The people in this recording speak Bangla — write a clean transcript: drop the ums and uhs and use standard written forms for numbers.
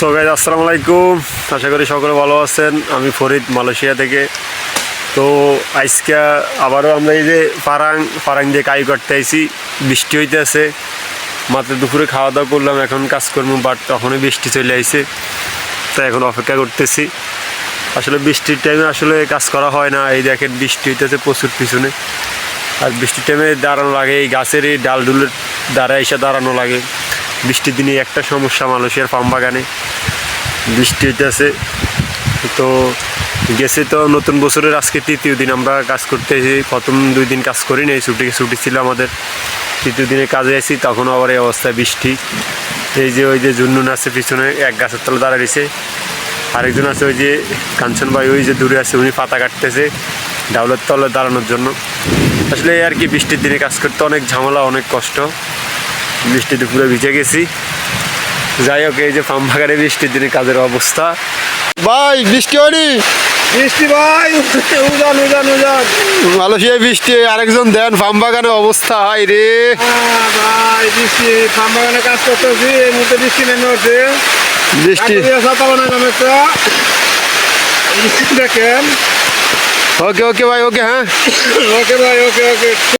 সো গাইস আসসালামু আলাইকুম, আশা করি সকলে ভালো আছেন। আমি ফরিদ মালয়েশিয়া থেকে। তো আজকে আবারও আমরা এই যে ফারাং দিয়ে কাজ করতে আইছি। বৃষ্টি হইতে আছে, মাত্র দুপুরে খাওয়া দাওয়া করলাম, এখন কাজ করবো, বাট তখনই বৃষ্টি চলে আইছে। তো এখন অপেক্ষা করতেছি। আসলে বৃষ্টির টাইমে আসলে কাজ করা হয় না। এই দেখেন বৃষ্টি হইতেছে প্রচুর পিছনে, আর বৃষ্টির টাইমে দাঁড়ানো লাগে, এই গাছের এই ডালডুলের দ্বারা এসে দাঁড়ানো লাগে। বৃষ্টির দিনে একটা সমস্যা মালয়েশিয়ার পাম বাগানে, বৃষ্টি হইতেছে। তো গেছে তো নতুন বছরের আজকে তৃতীয় দিন আমরা কাজ করতে এসেছি। প্রথম 2 দিন কাজ করি না, এই ছুটি ছিল আমাদের। তৃতীয় দিনে কাজে আসি, তখন আবার এই অবস্থায় বৃষ্টি। এই যে ওই যে জুন্নুন আছে পিছনে, এক গাছের তলে দাঁড়িয়েছে। আরেকজন আছে ওই যে কাঞ্চন ভাই, ওই যে দূরে আছে, উনি পাতা কাটতেছে ডাউলের তলে দাঁড়ানোর জন্য। আসলে আর কি, বৃষ্টির দিনে কাজ করতে অনেক ঝামেলা, অনেক কষ্ট। বৃষ্টিতে পুরো ভিজে গেছি। যাই হোক, এই যে পাম বাগানে বৃষ্টির দিনে কাজের অবস্থা। ভাই বৃষ্টি হয়নি? বৃষ্টি ভাই, উজান উজান উজান মালয়েশিয়ায় বৃষ্টি, আরেকজন দেন পাম বাগানে অবস্থা। হাই রে ভাই, বৃষ্টি ফার্ম বাগানে কাজ করতেছি, এই মুহূর্তে বৃষ্টি নেমে হচ্ছে। বৃষ্টি। ছাতা বানাইলাম একটা, বৃষ্টি দেখেন। ওকে ওকে ভাই, ওকে। হ্যাঁ ওকে ভাই, ওকে ওকে।